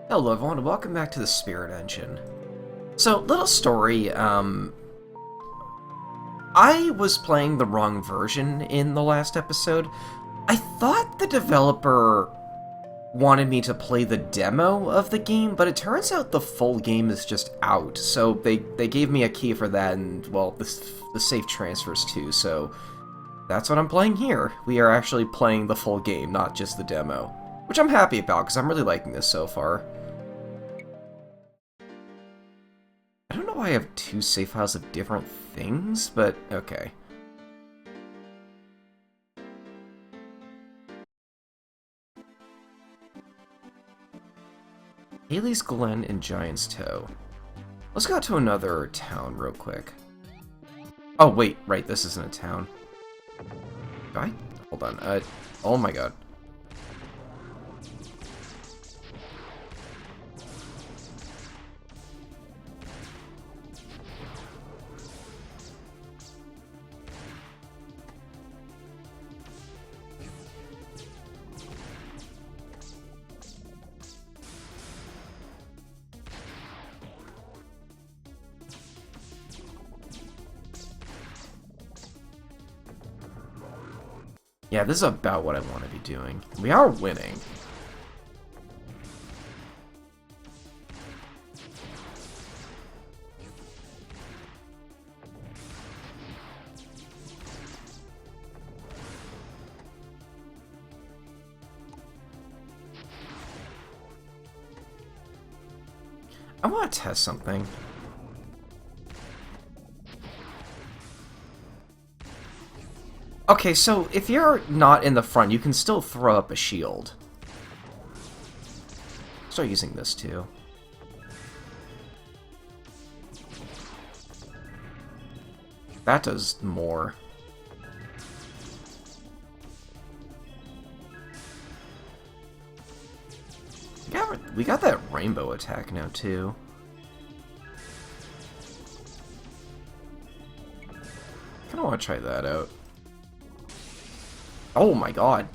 Hello everyone, and welcome back to the Spirit Engine. So, little story, I was playing the wrong version in the last episode. I thought the developer wanted me to play the demo of the game, but it turns out the full game is just out. So they gave me a key for that, and, well, the safe transfers too, so that's what I'm playing here. We are actually playing the full game, not just the demo. Which I'm happy about, because I'm really liking this so far. I don't know why I have two save files of different things, but okay. Haley's Glen and Giant's Toe. Let's go to another town real quick. Oh, wait, right, this isn't a town. Do I? Hold on, oh my god. Yeah, this is about what I want to be doing. We are winning. I want to test something. Okay, so if you're not in the front, you can still throw up a shield. Start using this too. That does more. We got that rainbow attack now too. Kinda wanna try that out. Oh my god.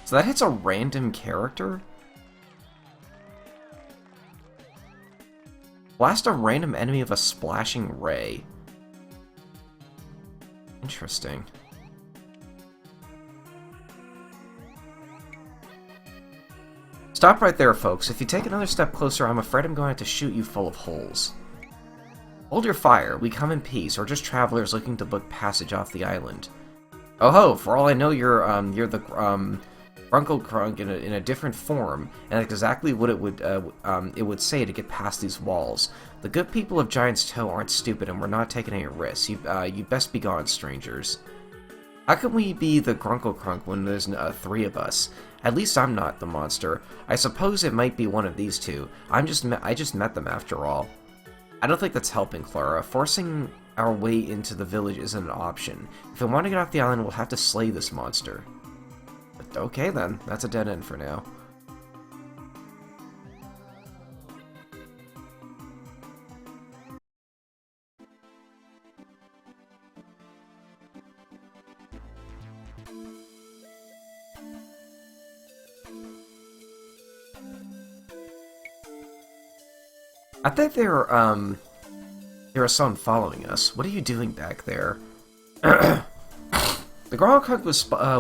So that hits a random character? Blast a random enemy with a splashing ray. Interesting. Stop right there, folks. If you take another step closer, I'm afraid I'm going to have to shoot you full of holes. Hold your fire. We come in peace, or just travelers looking to book passage off the island. Oh ho! For all I know, you're the Grunkle Crunk in a different form, and that's exactly what it would say to get past these walls. The good people of Giant's Toe aren't stupid, and we're not taking any risks. You best be gone, strangers. How can we be the Grunkle Crunk when there's three of us? At least I'm not the monster. I suppose it might be one of these two. I just met them after all. I don't think that's helping, Clara. Forcing our way into the village isn't an option. If we want to get off the island, we'll have to slay this monster. But okay then, that's a dead end for now. I think there are some following us. What are you doing back there? The Gronkog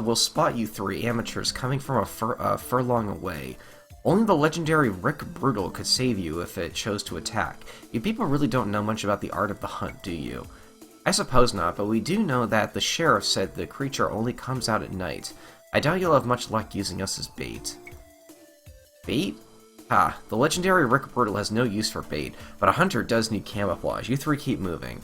will spot you three amateurs coming from a furlong away. Only the legendary Rick Brutal could save you if it chose to attack. You people really don't know much about the art of the hunt, do you? I suppose not, but we do know that the sheriff said the creature only comes out at night. I doubt you'll have much luck using us as bait. Bait? Ah, the legendary Rick Brutal has no use for bait, but a hunter does need camouflage. You three keep moving.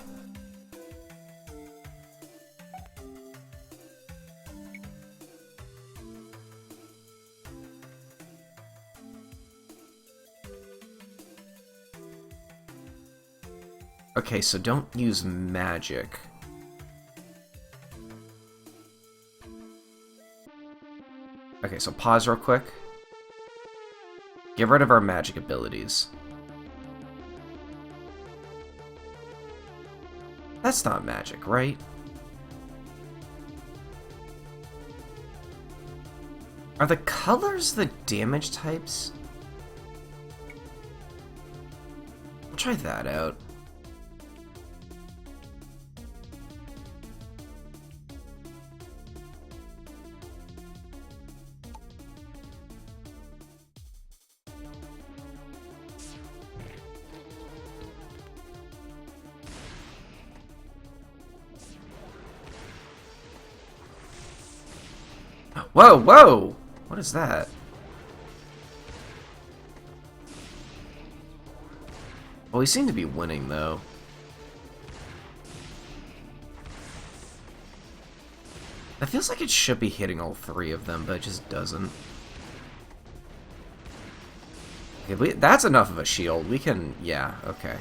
Okay, so don't use magic. Okay, so pause real quick. Get rid of our magic abilities. That's not magic, right? Are the colors the damage types? I'll try that out. Whoa, whoa! What is that? Well, we seem to be winning, though. It feels like it should be hitting all three of them, but it just doesn't. Okay, that's enough of a shield. We can... yeah, okay.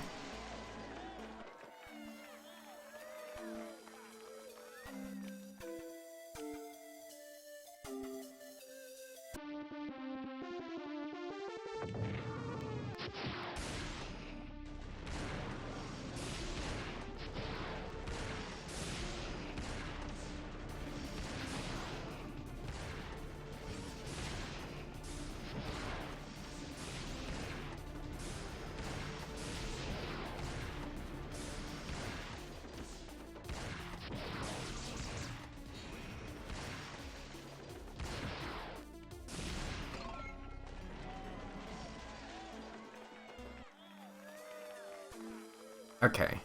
Okay.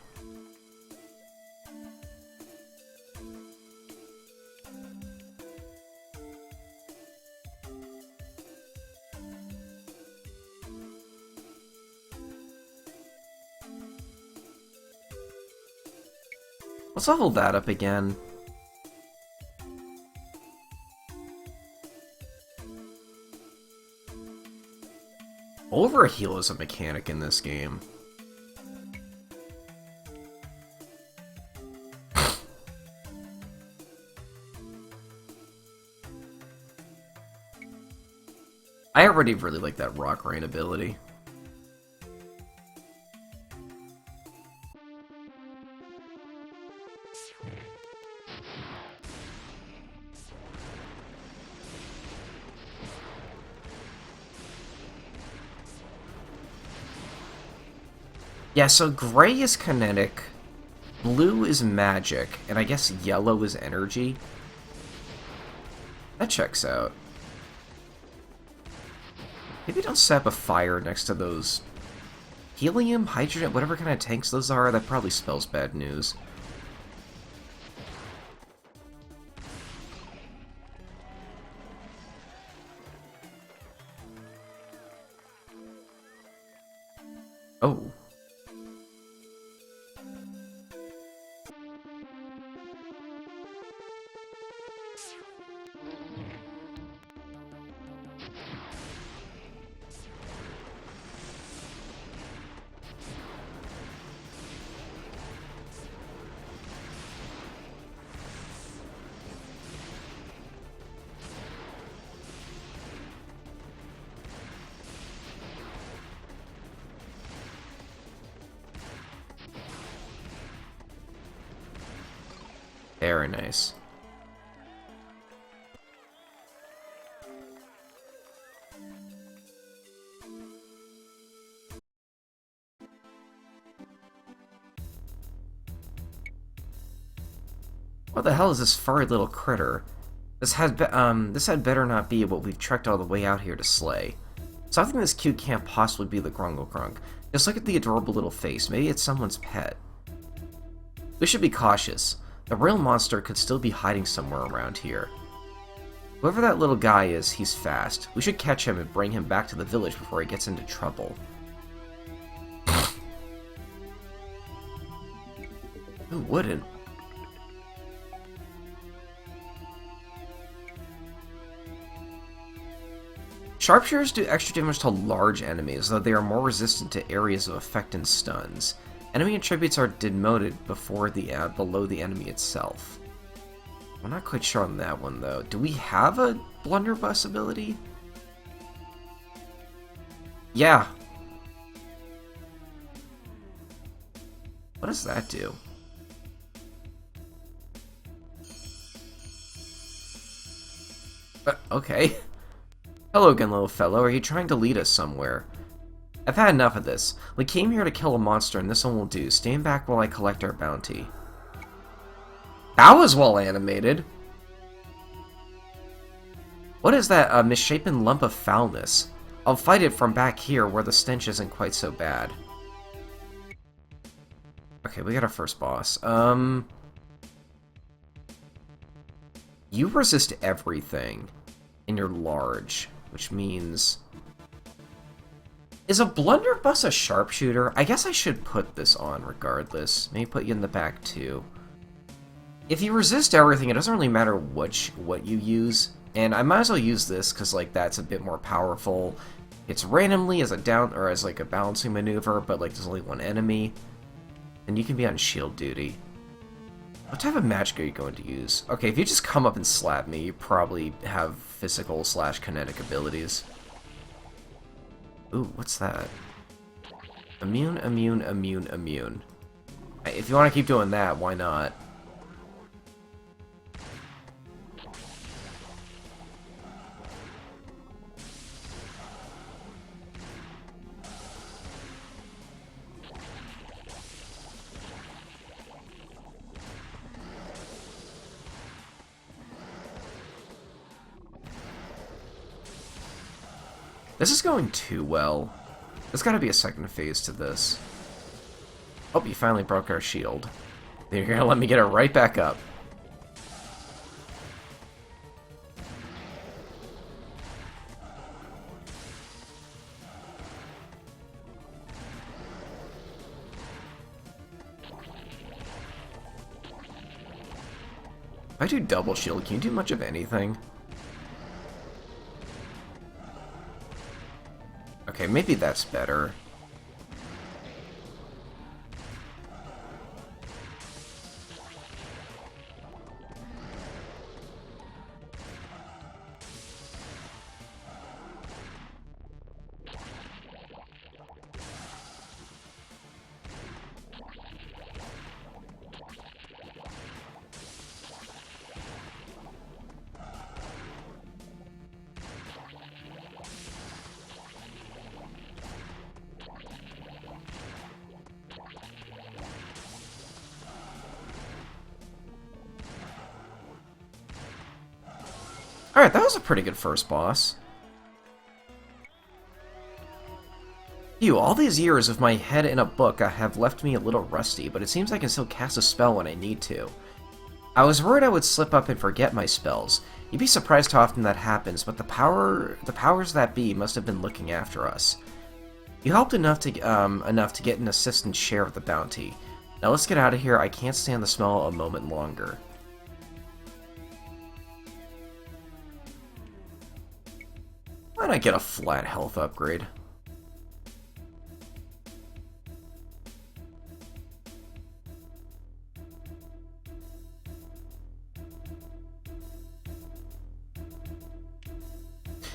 Let's level that up again. Overheal is a mechanic in this game. I already really like that Rock Rain ability. Yeah, so gray is kinetic, blue is magic, and I guess yellow is energy. That checks out. Maybe don't set up a fire next to those helium, hydrogen, whatever kind of tanks those are. That probably spells bad news. Oh. Very nice. What the hell is this furry little critter? This had better not be what we've trekked all the way out here to slay. Something this cute can't possibly be the Grungle Grunk. Just look at the adorable little face. Maybe it's someone's pet. We should be cautious. The real monster could still be hiding somewhere around here. Whoever that little guy is, he's fast. We should catch him and bring him back to the village before he gets into trouble. Who wouldn't? Sharpshooters do extra damage to large enemies, though they are more resistant to areas of effect and stuns. Enemy attributes are demoted below the enemy itself. I'm not quite sure on that one, though. Do we have a blunderbuss ability? Yeah. What does that do? Okay. Hello again, little fellow. Are you trying to lead us somewhere? I've had enough of this. We came here to kill a monster, and this one will do. Stand back while I collect our bounty. That was well animated. What is that, a misshapen lump of foulness? I'll fight it from back here, where the stench isn't quite so bad. Okay, we got our first boss. You resist everything, and you're large, which means... Is a blunderbuss a sharpshooter? I guess I should put this on regardless. Maybe put you in the back too. If you resist everything, it doesn't really matter what you use. And I might as well use this because like that's a bit more powerful. It's randomly as a down or as like a balancing maneuver, but like there's only one enemy. And you can be on shield duty. What type of magic are you going to use? Okay, if you just come up and slap me, you probably have physical/kinetic abilities. Ooh, what's that? Immune, immune, immune, immune. If you want to keep doing that, why not? This is going too well. There's gotta be a second phase to this. Oh, you finally broke our shield. You're gonna let me get it right back up. If I do double shield, can you do much of anything? Okay, maybe that's better. Alright, that was a pretty good first boss. Phew, all these years of my head in a book have left me a little rusty, but it seems I can still cast a spell when I need to. I was worried I would slip up and forget my spells. You'd be surprised how often that happens, but the powers that be must have been looking after us. You helped enough to get an assistant's share of the bounty. Now let's get out of here. I can't stand the smell a moment longer. Why not get a flat health upgrade?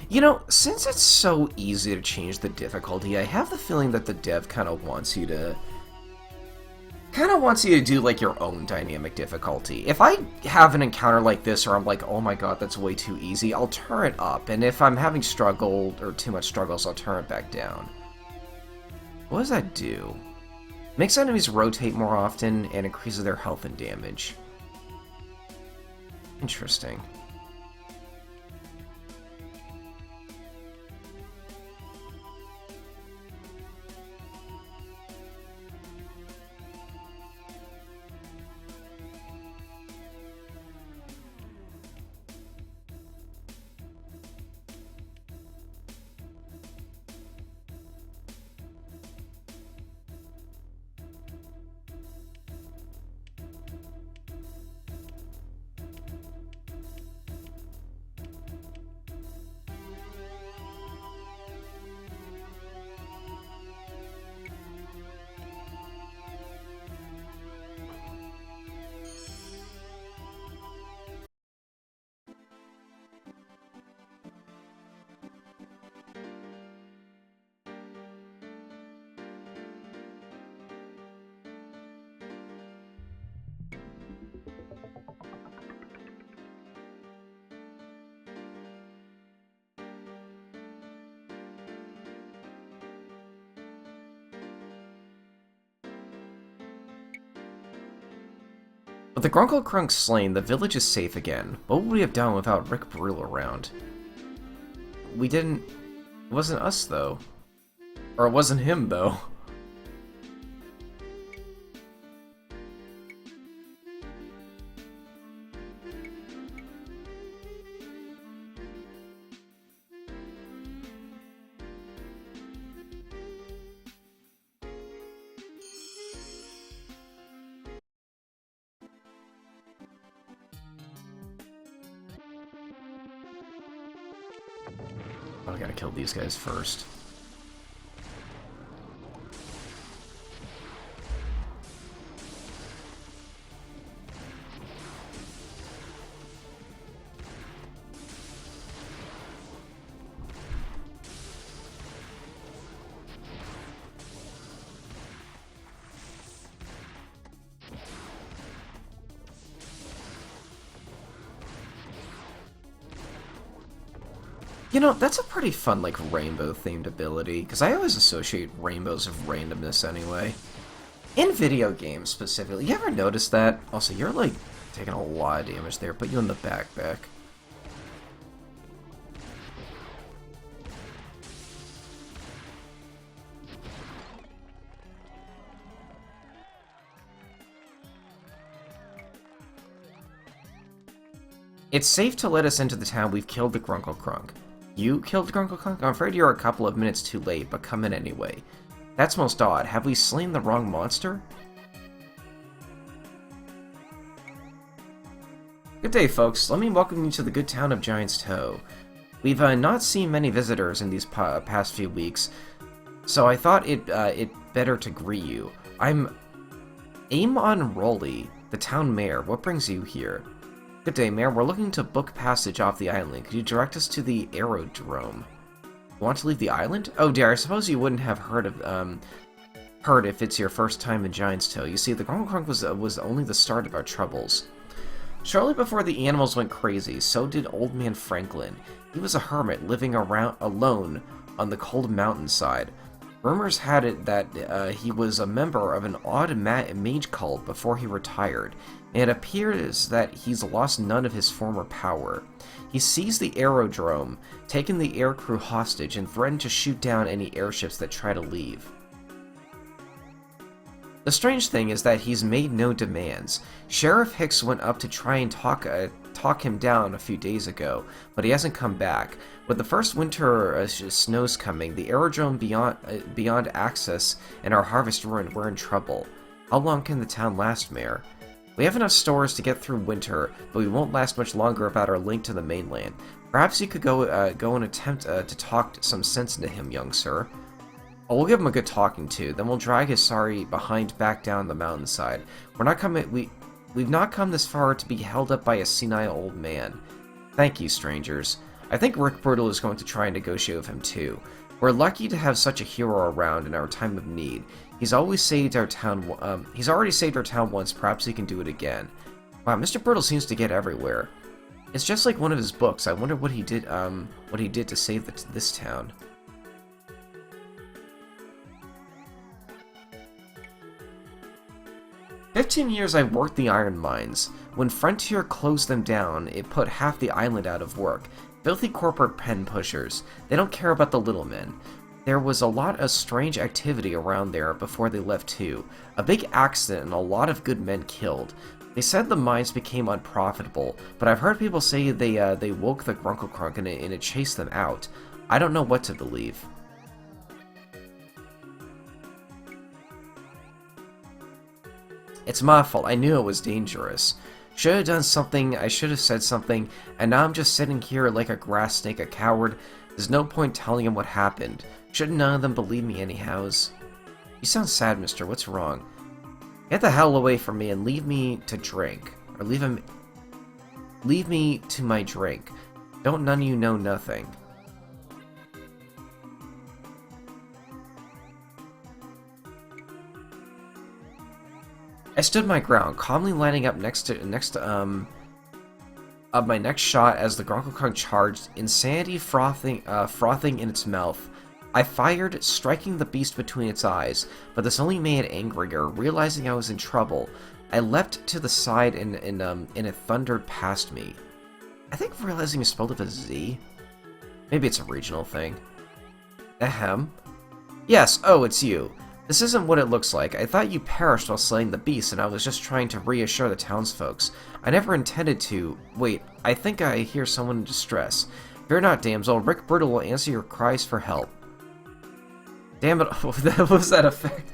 You know, since it's so easy to change the difficulty, I have the feeling that the dev kind of wants you to do like your own dynamic difficulty. If I have an encounter like this or I'm like, oh my god, that's way too easy, I'll turn it up, and if I'm having struggle or too much struggles, I'll turn it back down. What does that do? Makes enemies rotate more often and increases their health and damage. Interesting. With the Grunkle Crunk slain, the village is safe again. What would we have done without Rick Brule around? We didn't... It wasn't us, though. Or it wasn't him, though. Oh, I gotta kill these guys first. You know, that's a pretty fun, like, rainbow-themed ability, because I always associate rainbows with randomness anyway. In video games, specifically. You ever notice that? Also, you're, like, taking a lot of damage there. Put you in the backpack. It's safe to let us into the town. We've killed the Grunkle Crunk. You killed the Grunkle Crunk? I'm afraid you're a couple of minutes too late, but come in anyway. That's most odd. Have we slain the wrong monster? Good day, folks. Let me welcome you to the good town of Giant's Toe. We've not seen many visitors in these past few weeks, so I thought it better to greet you. I'm Amon Rowley, the town mayor. What brings you here? Good day, Mayor. We're looking to book passage off the island. Could you direct us to the aerodrome? You want to leave the island? Oh dear, I suppose you wouldn't have heard if it's your first time in Giant's Toe. You see, the Grunkle Crunk was only the start of our troubles. Shortly before the animals went crazy, so did Old Man Franklin. He was a hermit living around alone on the cold mountainside. Rumors had it that he was a member of an odd mage cult before he retired. It appears that he's lost none of his former power. He seized the aerodrome, taken the aircrew hostage, and threatened to shoot down any airships that try to leave. The strange thing is that he's made no demands. Sheriff Hicks went up to try and talk him down a few days ago, but he hasn't come back. With the first winter snows coming, the aerodrome beyond access, and our harvest ruined, we're in trouble. How long can the town last, Mayor? We have enough stores to get through winter, but we won't last much longer without our link to the mainland. Perhaps you could go and attempt to talk some sense into him, young sir. Oh, we'll give him a good talking to, then we'll drag his sorry behind back down the mountainside. We've not come this far to be held up by a senile old man. Thank you, strangers. I think Rick Brule is going to try and negotiate with him too. We're lucky to have such a hero around in our time of need. He's already saved our town once. Perhaps he can do it again. Wow, Mr. Brule seems to get everywhere. It's just like one of his books. I wonder what he did. What he did to save this town. "15 years I worked the iron mines. When Frontier closed them down, it put half the island out of work. Filthy corporate pen pushers. They don't care about the little men. There was a lot of strange activity around there before they left too. A big accident and a lot of good men killed. They said the mines became unprofitable, but I've heard people say they woke the Grunkle Crunk and it chased them out. I don't know what to believe." It's my fault. I knew it was dangerous. Should have done something. I should have said something, and now I'm just sitting here like a grass snake, a coward. There's no point telling him what happened. Shouldn't none of them believe me anyhows? You sound sad, mister. What's wrong? Get the hell away from me and leave me to drink. Or leave me to my drink. Don't none of you know nothing. I stood my ground, calmly lining up next to my next shot as the Grunkle Crunk charged, insanity frothing in its mouth. I fired, striking the beast between its eyes, but this only made it angrier. Realizing I was in trouble, I leapt to the side and it thundered past me. I think realizing it's spelled with a Z. Maybe it's a regional thing. Ahem. Yes, oh, it's you. This isn't what it looks like. I thought you perished while slaying the beast, and I was just trying to reassure the townsfolks. I never intended to... Wait, I think I hear someone in distress. Fear not, damsel. Rick Brittle will answer your cries for help. Damn it, what was that effect?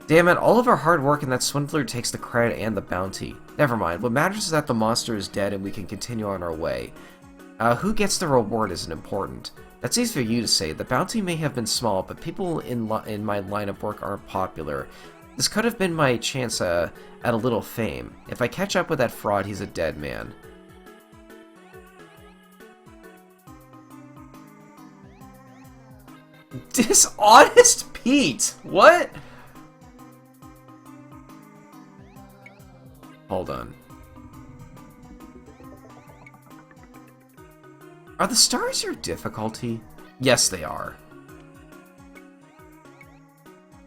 Damn it, all of our hard work and that swindler takes the credit and the bounty. Never mind, what matters is that the monster is dead and we can continue on our way. Who gets the reward isn't important. That's easy for you to say. The bounty may have been small, but people in my line of work aren't popular. This could have been my chance at a little fame. If I catch up with that fraud, he's a dead man. Dishonest Pete! What? Hold on. Are the stars your difficulty? Yes, they are.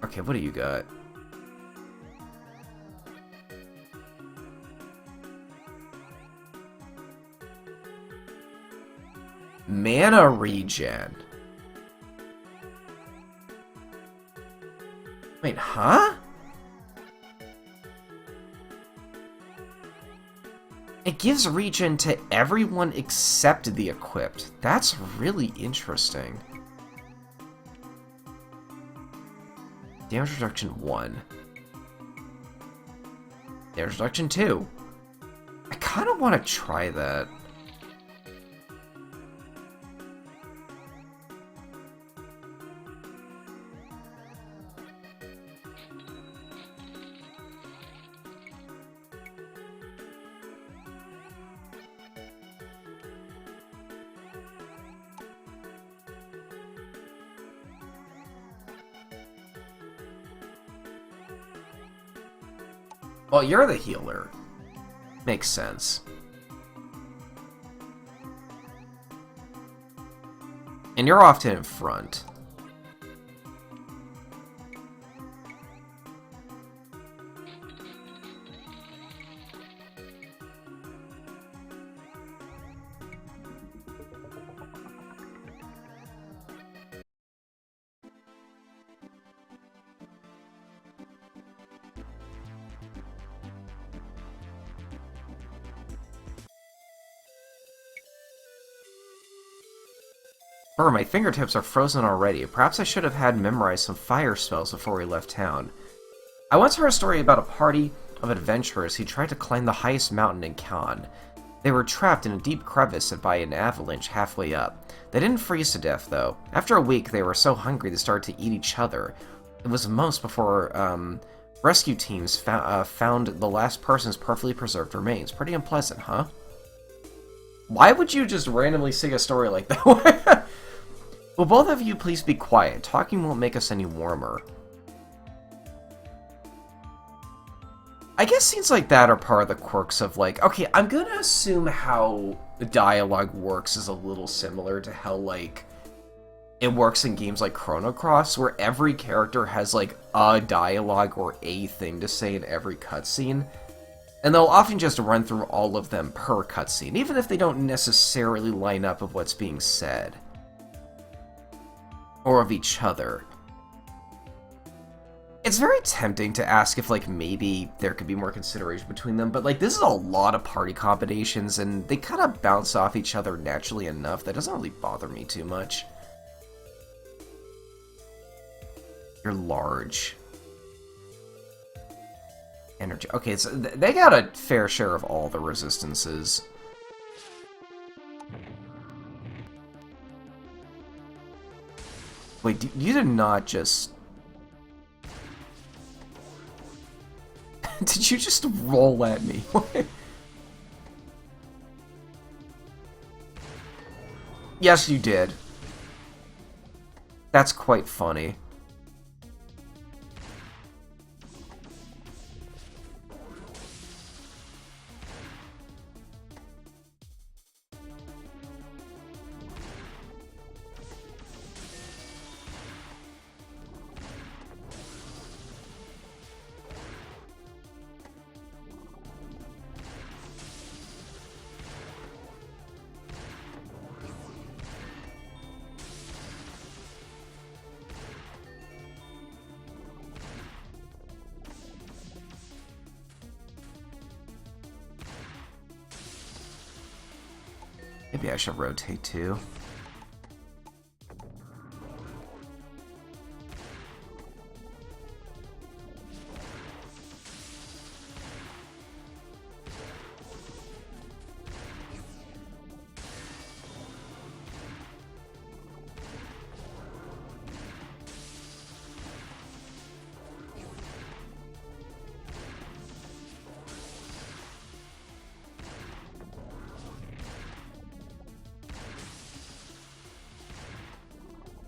Okay, what do you got? Mana regen. Wait, huh? It gives regen to everyone except the equipped. That's really interesting. Damage reduction 1. Damage reduction 2. I kind of want to try that. Well, you're the healer. Makes sense. And you're often in front. Brr, my fingertips are frozen already. Perhaps I should have had memorized some fire spells before we left town. I once heard a story about a party of adventurers who tried to climb the highest mountain in Khan. They were trapped in a deep crevice by an avalanche halfway up. They didn't freeze to death, though. After a week, they were so hungry they started to eat each other. It was months before rescue teams found the last person's perfectly preserved remains. Pretty unpleasant, huh? Why would you just randomly sing a story like that? Will both of you please be quiet? Talking won't make us any warmer. I guess scenes like that are part of the quirks of, like, okay, I'm gonna assume how the dialogue works is a little similar to how, like, it works in games like Chrono Cross, where every character has, like, a dialogue or a thing to say in every cutscene. And they'll often just run through all of them per cutscene, even if they don't necessarily line up with what's being said. Or of each other. It's very tempting to ask if, like, maybe there could be more consideration between them, but, like, this is a lot of party combinations, and they kind of bounce off each other naturally enough that doesn't really bother me too much. You're large. Energy. Okay, so they got a fair share of all the resistances. Wait, you did not just... Did you just roll at me? Yes, you did. That's quite funny. Maybe I should rotate too.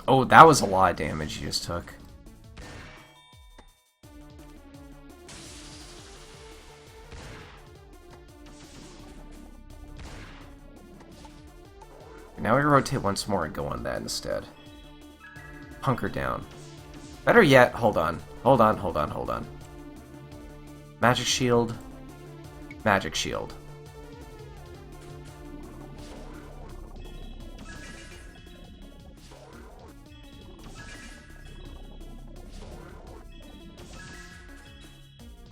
Oh, that was a lot of damage you just took. Now we rotate once more and go on that instead. Hunker down. Better yet, hold on. Hold on, hold on, hold on. Magic Shield. Magic Shield.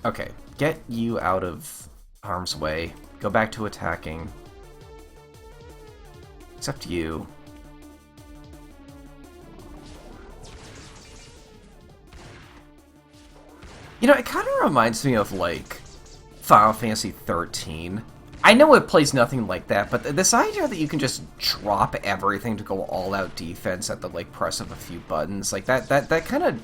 Okay, get you out of harm's way. Go back to attacking. Except you. You know, it kind of reminds me of, like, Final Fantasy 13. I know it plays nothing like that, but this idea that you can just drop everything to go all-out defense at the, like, press of a few buttons, like, that kind of...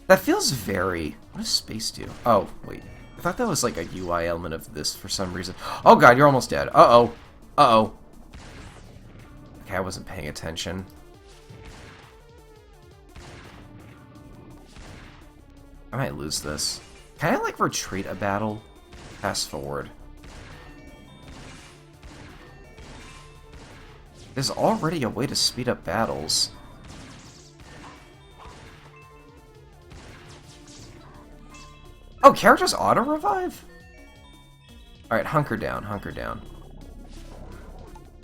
That feels very... What does space do? Oh, wait. I thought that was like a UI element of this for some reason. Oh god, you're almost dead. Uh-oh. Uh-oh. Okay, I wasn't paying attention. I might lose this. Can I, like, retreat a battle? Fast forward. There's already a way to speed up battles. Oh, characters auto-revive? Alright, hunker down, hunker down.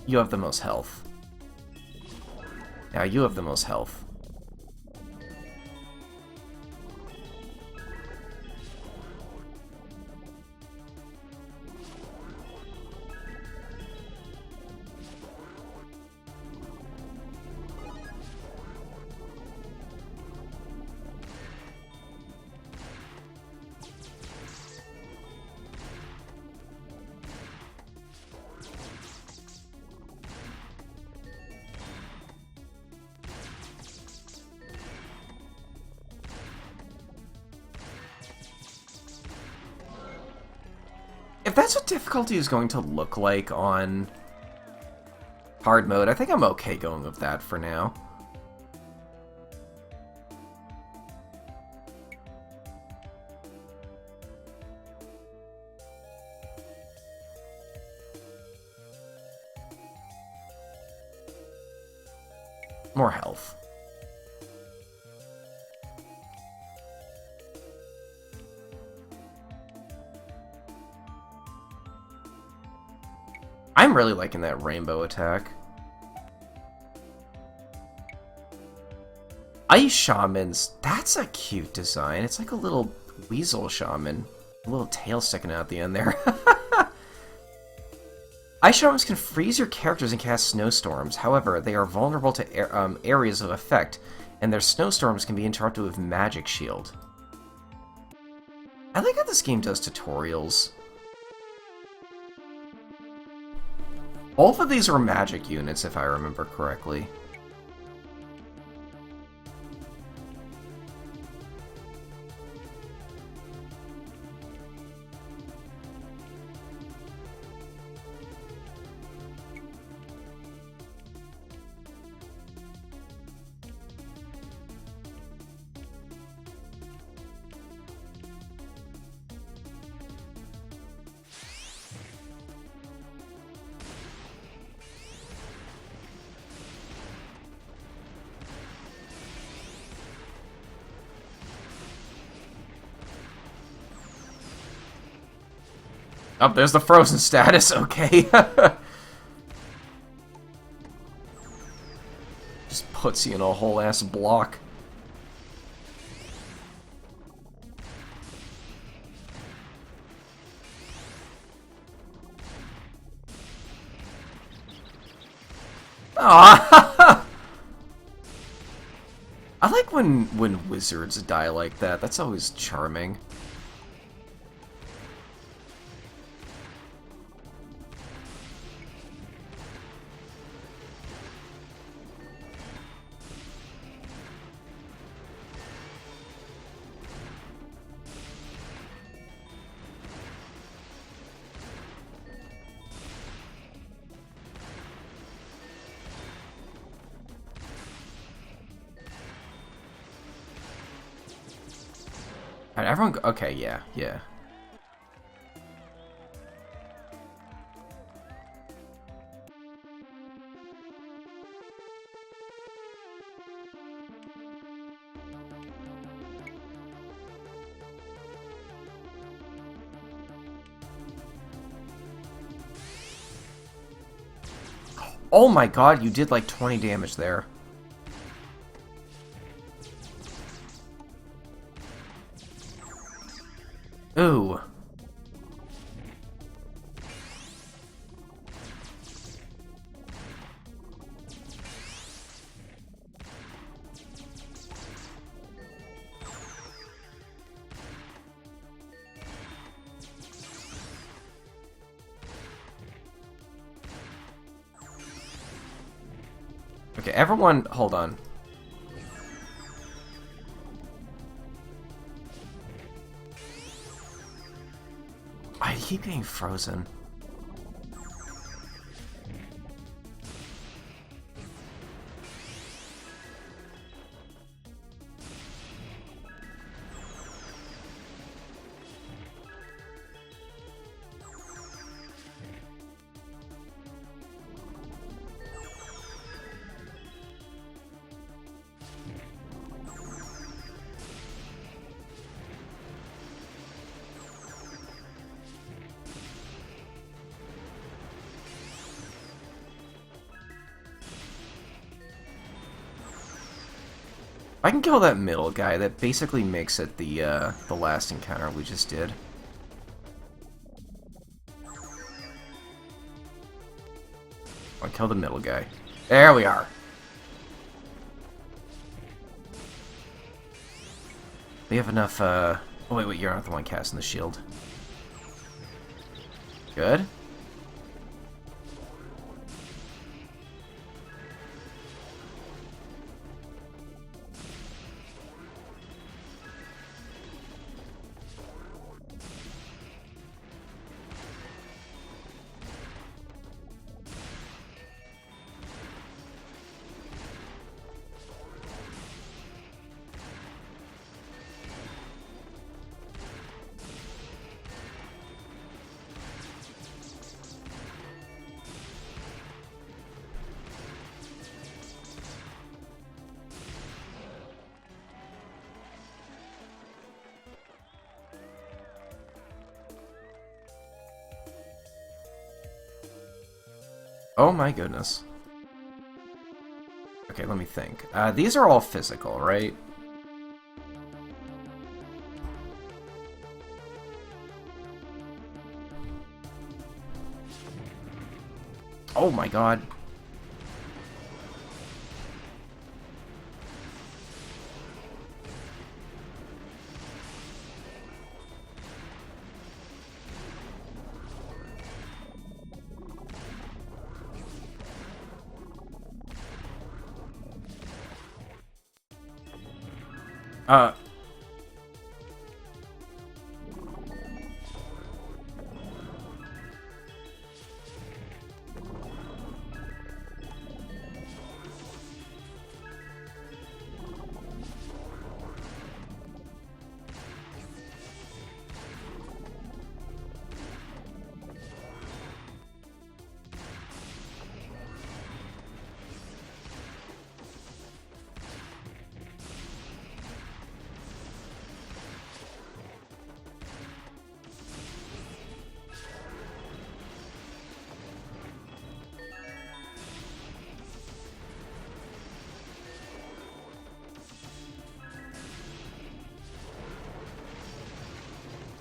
You have the most health. Now you have the most health. If that's what difficulty is going to look like on hard mode, I think I'm okay going with that for now. More health. I'm really liking that rainbow attack. Ice Shamans, that's a cute design. It's like a little weasel shaman. A little tail sticking out the end there. Ice Shamans can freeze your characters and cast snowstorms. However, they are vulnerable to areas of effect, and their snowstorms can be interrupted with Magic Shield. I like how this game does tutorials. Both of these are magic units, if I remember correctly. Oh, there's the frozen status, okay. Just puts you in a whole ass block. Aww! I like when wizards die like that. That's always charming. Alright, everyone go okay, yeah, yeah. Oh my god, you did like 20 damage there. Ooh. Okay, everyone, hold on. I keep getting frozen. I can kill that middle guy. That basically makes it the last encounter we just did. I'll kill the middle guy. There we are. We have enough, Oh, wait, you're not the one casting the shield. Good. Oh my goodness. Okay, let me think. These are all physical, right? Oh my god. Uh...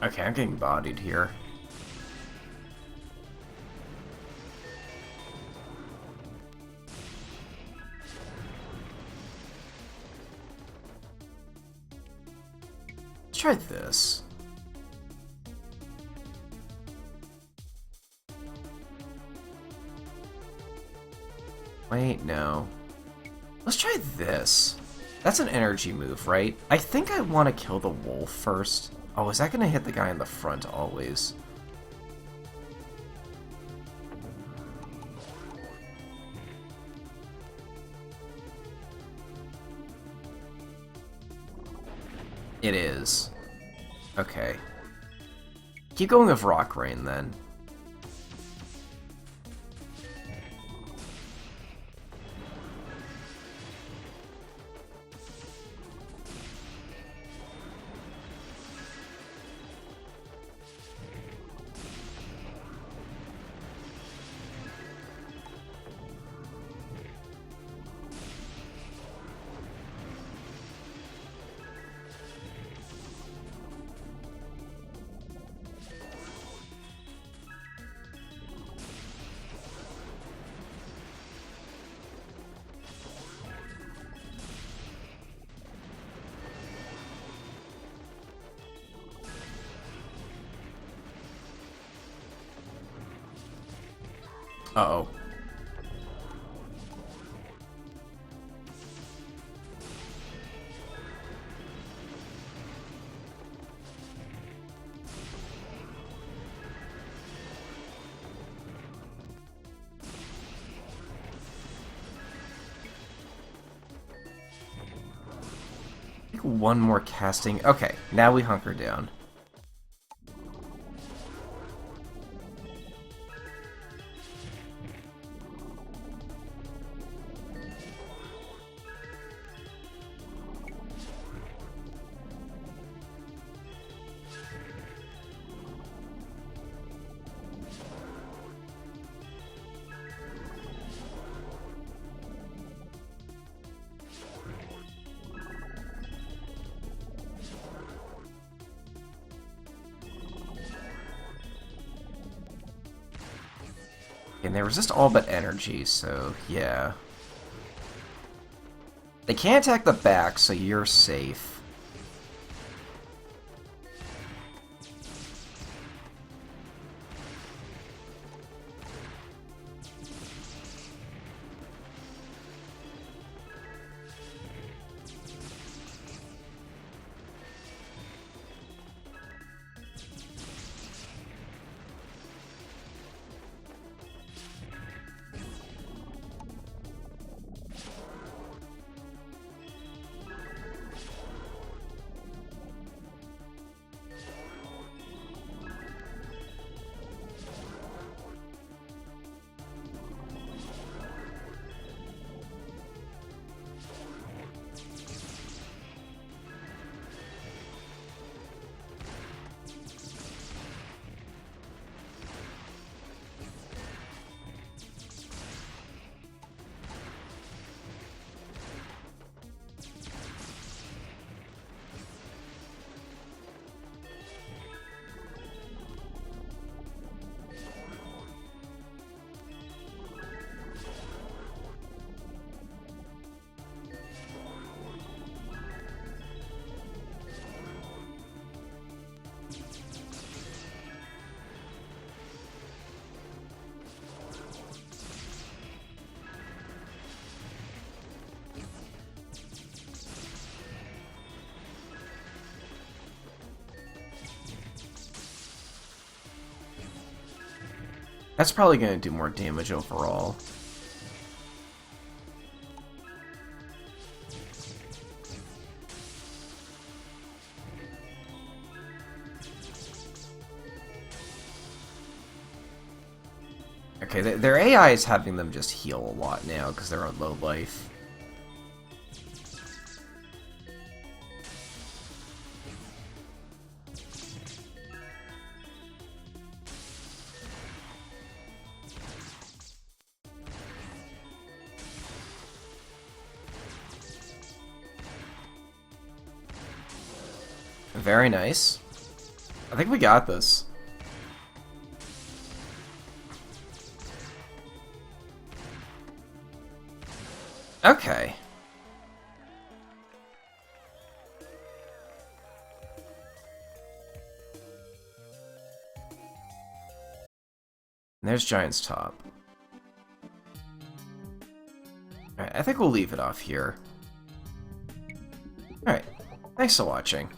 Okay, I'm getting bodied here. Let's try this. Wait, no. Let's try this. That's an energy move, right? I think I want to kill the wolf first. Oh, is that going to hit the guy in the front always? It is. Okay. Keep going with Rock Rain, then. Uh-oh. One more casting. Okay, now we hunker down. And they resist all but energy, so yeah. They can't attack the back, so you're safe. That's probably going to do more damage overall. Okay, their AI is having them just heal a lot now because they're on low life. Very nice. I think we got this. Okay. And there's Giant's Top. Alright, I think we'll leave it off here. Alright, thanks for watching.